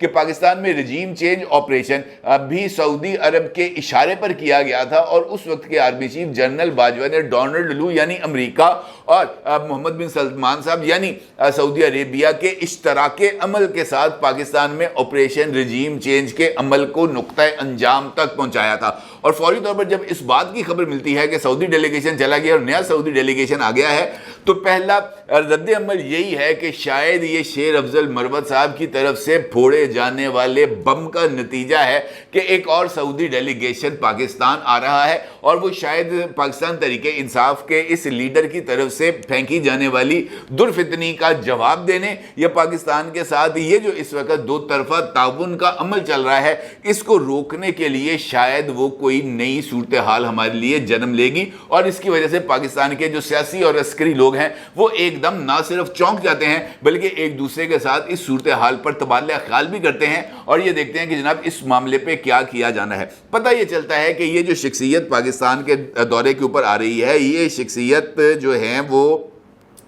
کہ پاکستان میں regime change operation بھی سعودی عرب کے اشارے پر کیا گیا تھا، اور اس وقت کے آرمی چیف جنرل باجوہ نے ڈونلڈ لو یعنی امریکہ اور محمد بن سلمان صاحب یعنی سعودی عربیہ کے اشتراک عمل کے ساتھ پاکستان میں آپریشن رجیم چینج کے عمل کو نقطہ انجام تک پہنچایا تھا۔ اور فوری طور پر جب اس بات کی خبر ملتی ہے کہ سعودی ڈیلیگیشن چلا گیا اور نیا سعودی ڈیلیگیشن آ گیا ہے، تو پہلا رد عمل یہی ہے کہ شاید یہ شیر افضل مروت صاحب کی طرف سے پھوڑے جانے والے بم کا نتیجہ ہے کہ ایک اور سعودی ڈیلیگیشن پاکستان آ رہا ہے، اور وہ شاید پاکستان تحریک انصاف کے اس لیڈر کی طرف سے پھینکی جانے والی درفتنی کا جواب دینے، یا پاکستان کے ساتھ یہ جو اس وقت دو طرفہ تعاون کا عمل چل رہا ہے اس کو روکنے کے لیے شاید وہ کوئی نئی صورتحال ہمارے لیے جنم لے گی، اور اس کی وجہ سے پاکستان کے جو سیاسی اور عسکری لوگ ہیں وہ ایک دم نہ صرف چونک جاتے ہیں بلکہ ایک دوسرے کے ساتھ اس صورتحال پر تبادلہ خیال بھی کرتے ہیں، اور یہ دیکھتے ہیں کہ جناب اس معاملے پہ کیا کیا جانا ہے۔ پتہ یہ چلتا ہے کہ یہ جو شخصیت پاکستان کے دورے کے اوپر آ رہی ہے، یہ شخصیت جو ہیں وہ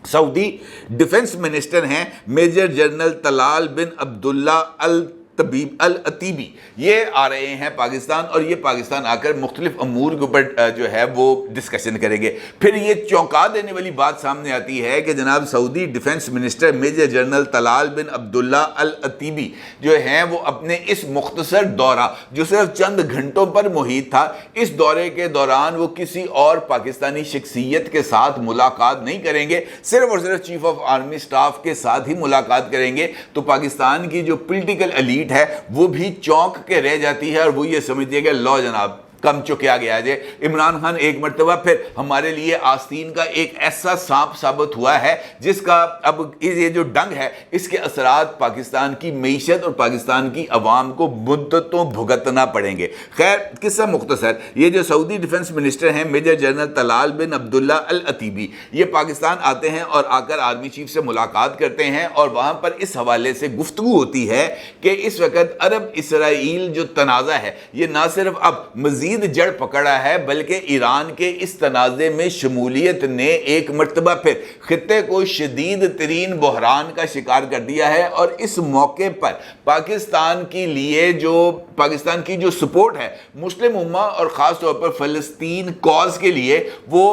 سعودی ڈیفنس منسٹر ہیں major general Talal bin Abdullah العتیبی، یہ آ رہے ہیں پاکستان، اور یہ پاکستان آ کر مختلف امور کے اوپر جو ہے وہ ڈسکشن کریں گے۔ پھر یہ چونکا دینے والی بات سامنے آتی ہے کہ جناب Saudi defence minister major general Talal bin Abdullah Alotaibi جو ہیں وہ اپنے اس مختصر دورہ جو صرف چند گھنٹوں پر محیط تھا، اس دورے کے دوران وہ کسی اور پاکستانی شخصیت کے ساتھ ملاقات نہیں کریں گے، صرف اور صرف چیف آف آرمی سٹاف کے ساتھ ہی ملاقات کریں گے۔ تو پاکستان کی جو پولیٹیکل ایلیٹ ہے وہ بھی چونک کے رہ جاتی ہے، اور وہ یہ سمجھتی ہے کہ لو جناب کم چکیا گیا ہے۔ عمران خان ایک مرتبہ پھر ہمارے لیے آستین کا ایک ایسا سانپ ثابت ہوا ہے جس کا اب یہ جو ڈنگ ہے اس کے اثرات پاکستان کی معیشت اور پاکستان کی عوام کو مدتوں بھگتنا پڑیں گے۔ خیر قصہ مختصر، یہ جو سعودی ڈیفنس منسٹر ہیں major general Talal bin Abdullah العتیبی، یہ پاکستان آتے ہیں اور آ کر آرمی چیف سے ملاقات کرتے ہیں، اور وہاں پر اس حوالے سے گفتگو ہوتی ہے کہ اس وقت عرب اسرائیل جو تنازع ہے یہ نہ صرف اب مزید جڑ پکڑا ہے بلکہ ایران کے اس تنازع میں شمولیت نے ایک مرتبہ پھر خطے کو شدید ترین بحران کا شکار کر دیا ہے، اور اس موقع پر پاکستان کے لیے پاکستان کی جو سپورٹ ہے مسلم امہ اور خاص طور پر فلسطین کاز کے لیے وہ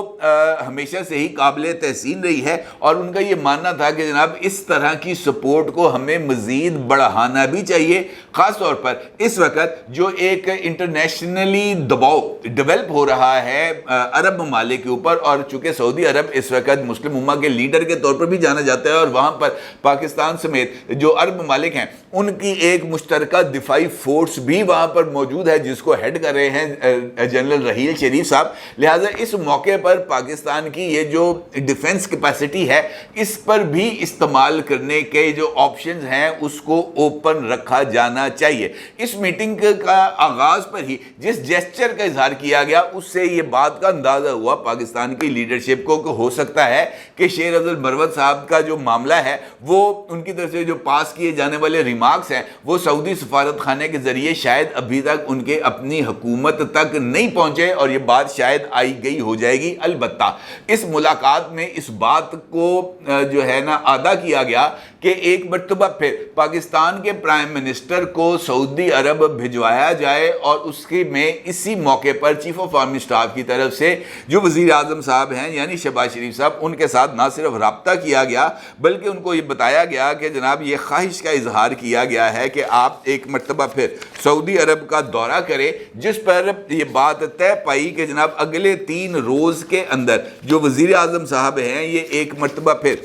ہمیشہ سے ہی قابل تحسین رہی ہے، اور ان کا یہ ماننا تھا کہ جناب اس طرح کی سپورٹ کو ہمیں مزید بڑھانا بھی چاہیے، خاص طور پر اس وقت جو ایک انٹرنیشنلی دباؤ ڈیولپ ہو رہا ہے عرب ممالک کے اوپر، اور چونکہ سعودی عرب اس وقت مسلم امہ کے لیڈر کے طور پر بھی جانا جاتا ہے، اور وہاں پر پاکستان سمیت جو عرب ممالک ہیں ان کی ایک مشترکہ دفاعی فورس بھی وہاں پر موجود ہے جس کو ہیڈ کر رہے ہیں جنرل رحیل شریف صاحب۔ لہٰذا اس موقع پر پاکستان کی یہ جو ڈیفنس کیپیسٹی ہے اس پر بھی استعمال کرنے کے جو آپشنز ہیں اس کو اوپن رکھا جانا چاہیے۔ اس میٹنگ کا آغاز پر ہی جس جیسچر کا اظہار کیا گیا اس سے یہ بات کا اندازہ ہوا پاکستان کی لیڈرشپ کو کہ ہو سکتا ہے کہ شیر افضل مروت صاحب کا جو معاملہ ہے وہ ان کی طرف سے جو پاس کیے جانے والے ریمارکس ہیں وہ سعودی سفارت خانے کے ذریعے شاید ابھی تک ان کے اپنی حکومت تک نہیں پہنچے، اور یہ بات شاید آئی گئی ہو جائے گی۔ البتہ اس ملاقات میں اس بات کو جو ہے نا ادا کیا گیا کہ ایک مرتبہ پھر پاکستان کے پرائم منسٹر کو سعودی عرب بھجوایا جائے، اور اس کے میں اسی موقع پر چیف آف آرمی سٹاف کی طرف سے جو وزیر اعظم صاحب ہیں یعنی شہباز شریف صاحب، ان کے ساتھ نہ صرف رابطہ کیا گیا بلکہ ان کو یہ بتایا گیا کہ جناب یہ خواہش کا اظہار کیا گیا ہے کہ آپ ایک مرتبہ پھر سعودی عرب کا دورہ کریں، جس پر یہ بات طے پائی کہ جناب اگلے 3 روز کے اندر جو وزیر اعظم صاحب ہیں یہ ایک مرتبہ پھر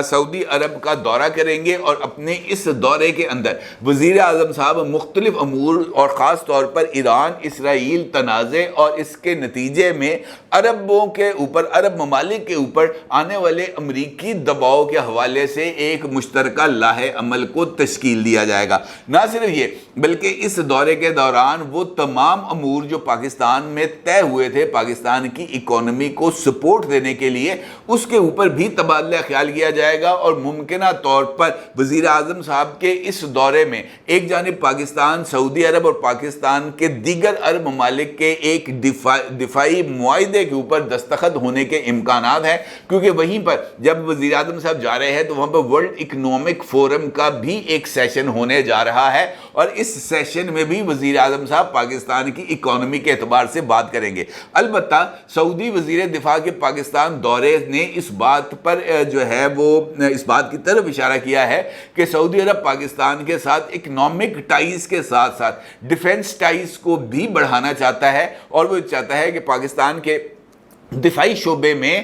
سعودی عرب کا دورہ کریں گے، اور اپنے اس دورے کے اندر وزیر اعظم صاحب مختلف امور اور خاص طور پر ایران اسرائیل تنازع اور اس کے نتیجے میں عربوں کے اوپر عرب ممالک کے اوپر آنے والے امریکی دباؤ کے حوالے سے ایک مشترکہ لاہ عمل کو تشکیل دیا جائے گا۔ نہ صرف یہ بلکہ اس دورے کے دوران وہ تمام امور جو پاکستان میں طے ہوئے تھے پاکستان کی اکانومی کو سپورٹ دینے کے لیے، اس کے اوپر بھی تبادلہ خیال کیا جائے گا اور ممکنہ طور پر وزیر اعظم صاحب کے اس دورے میں ایک جانب پاکستان، سعودی عرب اور پاکستان کے دیگر عرب ممالک کے ایک دفاعی معاہدے کے اوپر دستخط ہونے کے امکانات ہیں، کیونکہ وہیں پر جب وزیر اعظم صاحب جا رہے ہیں تو وہاں پر ورلڈ اکنامک فورم کا بھی ایک سیشن ہونے جا رہا ہے، اور اس سیشن میں بھی وزیر اعظم صاحب پاکستان کی اکانومی کے اعتبار سے بات کریں گے۔ البتہ سعودی وزیر دفاع کے پاکستان دورے نے اس بات پر جو ہے وہ اس بات کی طرف اشارہ کیا ہے کہ سعودی عرب پاکستان کے ساتھ اکنامک ٹائز کے ساتھ ساتھ ڈیفنس ٹائز کو بھی بڑھانا چاہتا ہے، اور وہ چاہتا ہے کہ پاکستان کے دفاعی شعبے میں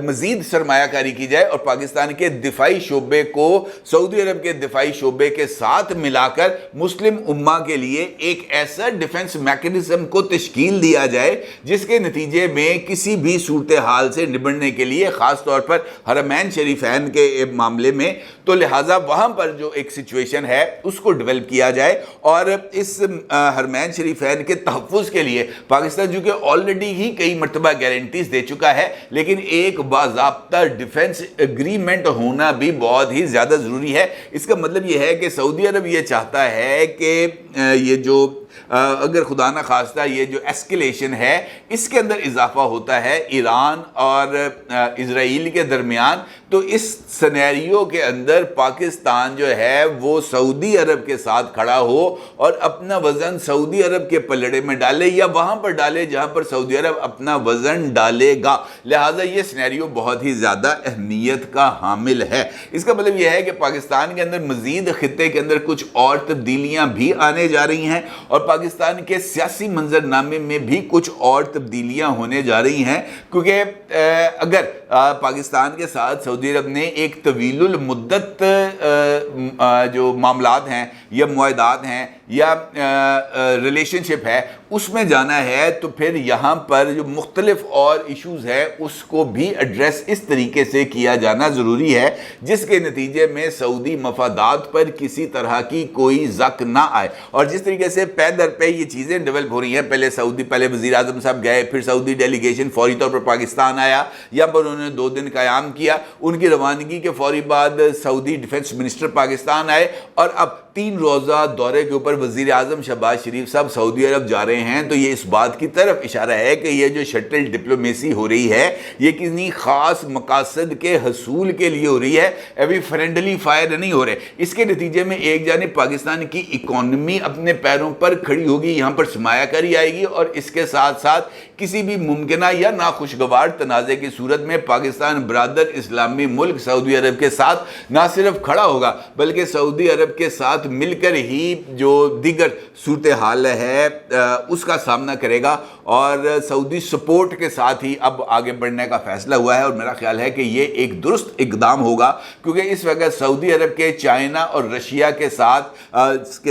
مزید سرمایہ کاری کی جائے اور پاکستان کے دفاعی شعبے کو سعودی عرب کے دفاعی شعبے کے ساتھ ملا کر مسلم امہ کے لیے ایک ایسا ڈیفنس میکنزم کو تشکیل دیا جائے جس کے نتیجے میں کسی بھی صورتحال سے نبڑنے کے لیے، خاص طور پر حرمین شریفین کے معاملے میں، تو لہٰذا وہاں پر جو ایک سچویشن ہے اس کو ڈیولپ کیا جائے، اور اس حرمین شریفین کے تحفظ کے لیے پاکستان جو کہ آلریڈی ہی کئی مرتبہ گارنٹی دے چکا ہے، لیکن ایک باضابطہ ڈیفنس ایگریمنٹ ہونا بھی بہت ہی زیادہ ضروری ہے۔ اس کا مطلب یہ ہے کہ سعودی عرب یہ چاہتا ہے کہ یہ جو اگر خدا نہ خواستہ یہ جو ایسکیلیشن ہے اس کے اندر اضافہ ہوتا ہے ایران اور اسرائیل کے درمیان، تو اس سینیریو کے اندر پاکستان جو ہے وہ سعودی عرب کے ساتھ کھڑا ہو اور اپنا وزن سعودی عرب کے پلڑے میں ڈالے، یا وہاں پر ڈالے جہاں پر سعودی عرب اپنا وزن ڈالے گا۔ لہٰذا یہ سینیریو بہت ہی زیادہ اہمیت کا حامل ہے۔ اس کا مطلب یہ ہے کہ پاکستان کے اندر مزید خطے کے اندر کچھ اور تبدیلیاں بھی آنے جا رہی ہیں، اور پاکستان کے سیاسی منظرنامے میں بھی کچھ اور تبدیلیاں ہونے جا رہی ہیں، کیونکہ اگر پاکستان کے ساتھ سعودی عرب نے ایک طویل المدت جو معاملات ہیں یا معاہدات ہیں یا ریلیشن شپ ہے اس میں جانا ہے، تو پھر یہاں پر جو مختلف اور ایشوز ہیں اس کو بھی ایڈریس اس طریقے سے کیا جانا ضروری ہے جس کے نتیجے میں سعودی مفادات پر کسی طرح کی کوئی زک نہ آئے۔ اور جس طریقے سے پے در پہ یہ چیزیں ڈیولپ ہو رہی ہیں، پہلے وزیر اعظم صاحب گئے، پھر سعودی ڈیلیگیشن فوری طور پر پاکستان آیا، یہاں پر انہوں نے 2 دن قیام کیا، ان کی روانگی کے فوری بعد سعودی ڈیفنس منسٹر پاکستان آئے، اور اب 3 روزہ دورے کے اوپر وزیر اعظم شہباز شریف صاحب سعودی عرب جا رہے ہیں، تو یہ اس بات کی طرف اشارہ ہے کہ یہ جو شٹل ڈپلومیسی ہو رہی ہے یہ کسی خاص مقاصد کے حصول کے لیے ہو رہی ہے، ابھی فرینڈلی فائر نہیں ہو رہے۔ اس کے نتیجے میں ایک جانب پاکستان کی اکانومی اپنے پیروں پر کھڑی ہوگی، یہاں پر سرمایہ کاری آئے گی، اور اس کے ساتھ ساتھ کسی بھی ممکنہ یا ناخوشگوار تنازع کی صورت میں پاکستان برادر اسلامی ملک سعودی عرب کے ساتھ نہ صرف کھڑا ہوگا بلکہ سعودی عرب کے ساتھ مل کر ہی جو دیگر صورتحال ہے اس کا سامنا کرے گا، اور سعودی سپورٹ کے ساتھ ہی اب آگے بڑھنے کا فیصلہ ہوا ہے، اور میرا خیال ہے کہ یہ ایک درست اقدام ہوگا، کیونکہ اس وقت سعودی عرب کے چائنا اور رشیا کے ساتھ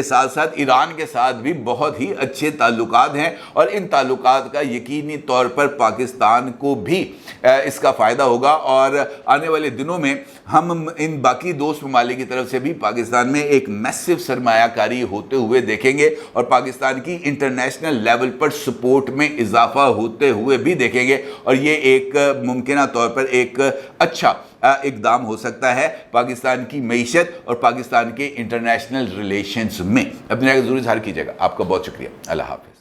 ساتھ ایران کے ساتھ بھی بہت ہی اچھے تعلقات ہیں، اور ان تعلقات کا یقینی طور پر پاکستان کو بھی اس کا فائدہ ہوگا، اور آنے والے دنوں میں ہم ان باقی دوست ممالک کی طرف سے بھی پاکستان میں ایک میسو سرمایہ کاری ہوتے ہوئے دیکھیں گے، اور پاکستان کی انٹرنیشنل لیول پر سپورٹ میں اضافہ ہوتے ہوئے بھی دیکھیں گے، اور یہ ایک ممکنہ طور پر ایک اچھا اقدام ہو سکتا ہے پاکستان کی معیشت اور پاکستان کے انٹرنیشنل ریلیشنز میں۔ اپنے ضرور اظہار کیجیے گا۔ آپ کا بہت شکریہ۔ اللہ حافظ۔